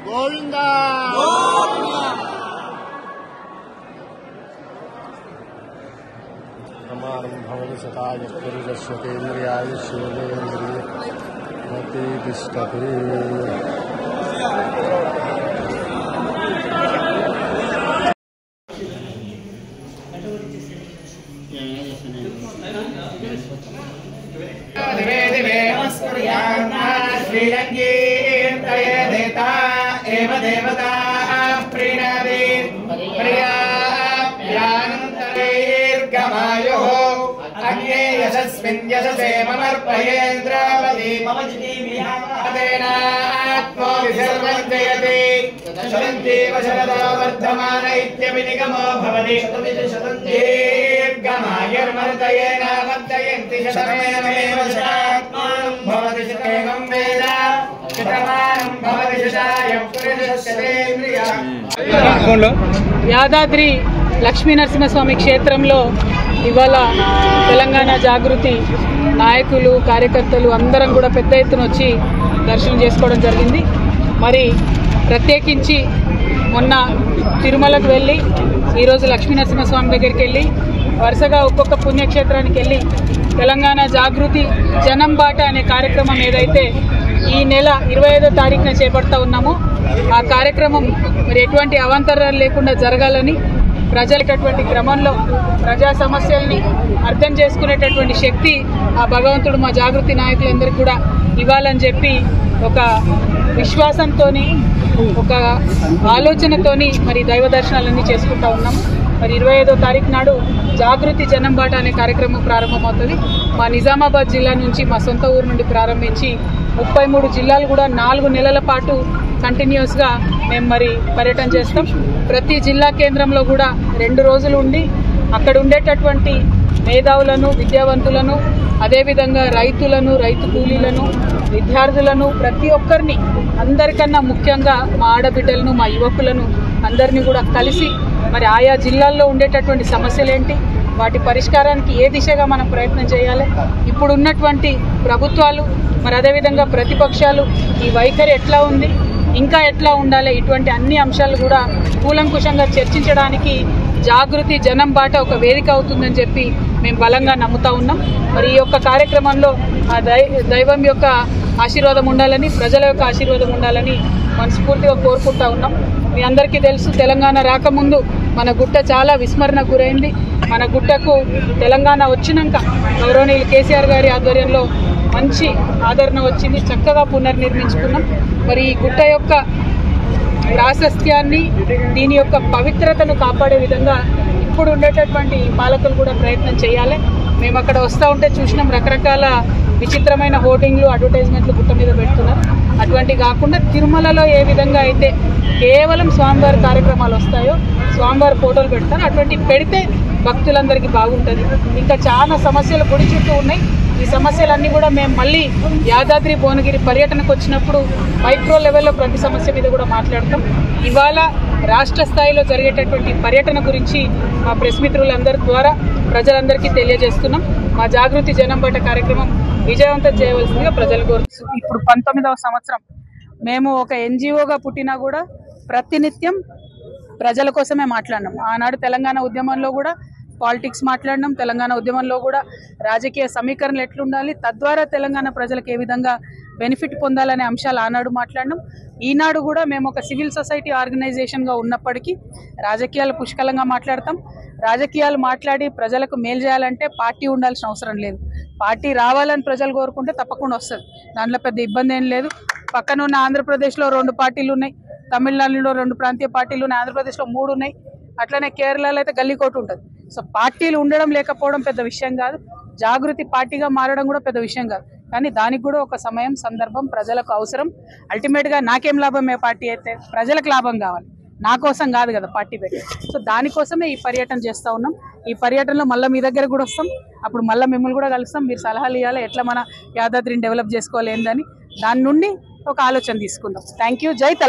గోవిందా సమారంభవతి సతాయ పురుషస్వతేంద్రియాయుష్యేంద్రియమతి తిష్టతే. देवता प्रीणादि प्रियाप्यानन्तरैर्गमायुः अन्ये यशस्मिन् यशसे ममर्पयेन्द्रावती मम जिनीमिहातेनात्मो विसर्वञ्जयति शतञ्जीव शरदा वर्धमान इत्यभिनिगमो भवति दीर्घमायुर्मर्दयेन वर्धयन्ति शतमेनमेव शतात्मानं भवति शतेकं वेद యాదాద్రి లక్ష్మీ నరసింహస్వామి క్షేత్రంలో ఇవాళ తెలంగాణ జాగృతి నాయకులు కార్యకర్తలు అందరం కూడా పెద్ద ఎత్తున వచ్చి దర్శనం చేసుకోవడం జరిగింది. మరి ప్రత్యేకించి మొన్న తిరుమలకు వెళ్ళి ఈరోజు లక్ష్మీ నరసింహస్వామి దగ్గరికి వెళ్ళి వరుసగా ఒక్కొక్క పుణ్యక్షేత్రానికి వెళ్ళి తెలంగాణ జాగృతి జనం బాట అనే కార్యక్రమం ఏదైతే ఈ నెల 25వ తారీఖున చేపడతా ఉన్నామో ఆ కార్యక్రమం మరి ఎటువంటి అవాంతరాలు లేకుండా జరగాలని ప్రజలటువంటి క్రమంలో ప్రజా సమస్యల్ని అర్థం చేసుకునేటటువంటి శక్తి ఆ భగవంతుడు మా జాగృతి నాయకులందరికీ కూడా ఇవ్వాలని చెప్పి ఒక విశ్వాసంతోని ఒక ఆలోచనతోని మరి దైవ దర్శనాలన్నీ చేసుకుంటా ఉన్నాము. మరి 25వ తారీఖు నాడు జాగృతి జనం బాట అనే కార్యక్రమం ప్రారంభమవుతుంది. మా నిజామాబాద్ జిల్లా నుంచి మా సొంత ఊరు నుండి ప్రారంభించి 33 జిల్లాలు కూడా 4 నెలల పాటు కంటిన్యూస్గా మేము మరి పర్యటన చేస్తాం. ప్రతి జిల్లా కేంద్రంలో కూడా 2 రోజులు ఉండి అక్కడ ఉండేటటువంటి మేధావులను విద్యావంతులను అదేవిధంగా రైతులను రైతు కూలీలను విద్యార్థులను ప్రతి ఒక్కరిని అందరికన్నా ముఖ్యంగా మా ఆడబిడ్డలను మా యువకులను అందరినీ కూడా కలిసి మరి ఆయా జిల్లాల్లో ఉండేటటువంటి సమస్యలేంటి వాటి పరిష్కారానికి ఏ దిశగా మనం ప్రయత్నం చేయాలి ఇప్పుడు ఉన్నటువంటి ప్రభుత్వాలు మరి అదేవిధంగా ప్రతిపక్షాలు ఈ వైఖరి ఎట్లా ఉంది ఇంకా ఎట్లా ఉండాలి ఇటువంటి అన్ని అంశాలు కూడా కూలంకుషంగా చర్చించడానికి జాగృతి జనం బాట ఒక వేదిక అవుతుందని చెప్పి మేము బలంగా నమ్ముతా ఉన్నాం. మరి ఈ యొక్క కార్యక్రమంలో ఆ దైవం యొక్క ఆశీర్వాదం ఉండాలని ప్రజల యొక్క ఆశీర్వాదం ఉండాలని మనస్ఫూర్తిగా కోరుకుంటా ఉన్నాం. మీ అందరికీ తెలుసు తెలంగాణ రాకముందు మన గుట్ట చాలా విస్మరణకు గురైంది. మన గుట్టకు తెలంగాణ వచ్చినాక గౌరవనీయులు కేసీఆర్ గారి ఆధ్వర్యంలో మంచి ఆదరణ వచ్చింది. చక్కగా పునర్నిర్మించుకున్నాం. మరి ఈ గుట్ట యొక్క ప్రాశస్త్యాన్ని దీని యొక్క పవిత్రతను కాపాడే విధంగా ఇప్పుడు ఉండేటటువంటి పాలకులు కూడా ప్రయత్నం చేయాలి. మేము అక్కడ వస్తూ ఉంటే చూసినాం రకరకాల విచిత్రమైన హోర్డింగ్లు అడ్వర్టైజ్మెంట్లు గుట్ట మీద పెడుతున్నారు. అటువంటి కాకుండా తిరుమలలో ఏ విధంగా అయితే కేవలం స్వామివారి కార్యక్రమాలు వస్తాయో స్వామివారి ఫోటోలు పెడతారు అటువంటి పెడితే భక్తులందరికీ బాగుంటుంది. ఇంకా చాలా సమస్యలు గుడి చుట్టూ ఉన్నాయి. ఈ సమస్యలన్నీ కూడా మేము మళ్ళీ యాదాద్రి భువనగిరి పర్యటనకు వచ్చినప్పుడు మైక్రో లెవెల్లో ప్రతి సమస్య మీద కూడా మాట్లాడతాం. ఇవాళ రాష్ట్ర స్థాయిలో జరిగేటటువంటి పర్యటన గురించి మా ప్రెస్ మిత్రులందరి ద్వారా ప్రజలందరికీ తెలియజేస్తున్నాం. మా జాగృతి జనం బాట కార్యక్రమం విజయవంతం చేయవలసిందిగా ప్రజలు కోరుతున్నాం. ఇప్పుడు 19వ సంవత్సరం మేము ఒక ఎన్జిఓగా పుట్టినా కూడా ప్రతినిత్యం ప్రజల కోసమే మాట్లాడినాం. ఆనాడు తెలంగాణ ఉద్యమంలో కూడా పాలిటిక్స్ మాట్లాడినాం. తెలంగాణ ఉద్యమంలో కూడా రాజకీయ సమీకరణలు ఎట్లుండాలి తద్వారా తెలంగాణ ప్రజలకు ఏ విధంగా బెనిఫిట్ పొందాలనే అంశాలు ఆనాడు మాట్లాడినాం. ఈనాడు కూడా మేము ఒక సివిల్ సొసైటీ ఆర్గనైజేషన్గా ఉన్నప్పటికీ రాజకీయాలు పుష్కలంగా మాట్లాడతాం. రాజకీయాలు మాట్లాడి ప్రజలకు మేలు చేయాలంటే పార్టీ ఉండాల్సిన అవసరం లేదు. పార్టీ రావాలని ప్రజలు కోరుకుంటే తప్పకుండా వస్తుంది. దాంట్లో పెద్ద ఇబ్బంది ఏం లేదు. పక్కన ఉన్న ఆంధ్రప్రదేశ్లో 2 పార్టీలు ఉన్నాయి, తమిళనాడులో 2 ప్రాంతీయ పార్టీలు ఉన్నాయి, ఆంధ్రప్రదేశ్లో 3 ఉన్నాయి, అట్లనే కేరళలో అయితే గల్లీకోట ఉంటుంది. సో పార్టీలు ఉండడం లేకపోవడం పెద్ద విషయం కాదు. జాగృతి పార్టీగా మారడం కూడా పెద్ద విషయం కాదు. కానీ దానికి కూడా ఒక సమయం సందర్భం ప్రజలకు అవసరం. అల్టిమేట్గా నాకేం లాభం ఏ పార్టీ అయితే ప్రజలకు లాభం కావాలి, నా కోసం కాదు కదా పార్టీ పెట్టి. సో దానికోసమే ఈ పర్యటన చేస్తూ ఉన్నాం. ఈ పర్యటనలో మళ్ళీ మీ దగ్గర కూడా వస్తాం. అప్పుడు మళ్ళీ మిమ్మల్ని కూడా కలుస్తాం. మీరు సలహాలు ఇవ్వాలి ఎట్లా మన యాదాద్రిని డెవలప్ చేసుకోవాలి ఏందని. దాని నుండి ఒక ఆలోచన తీసుకుందాం. Thank you. జై తెలంగాణ.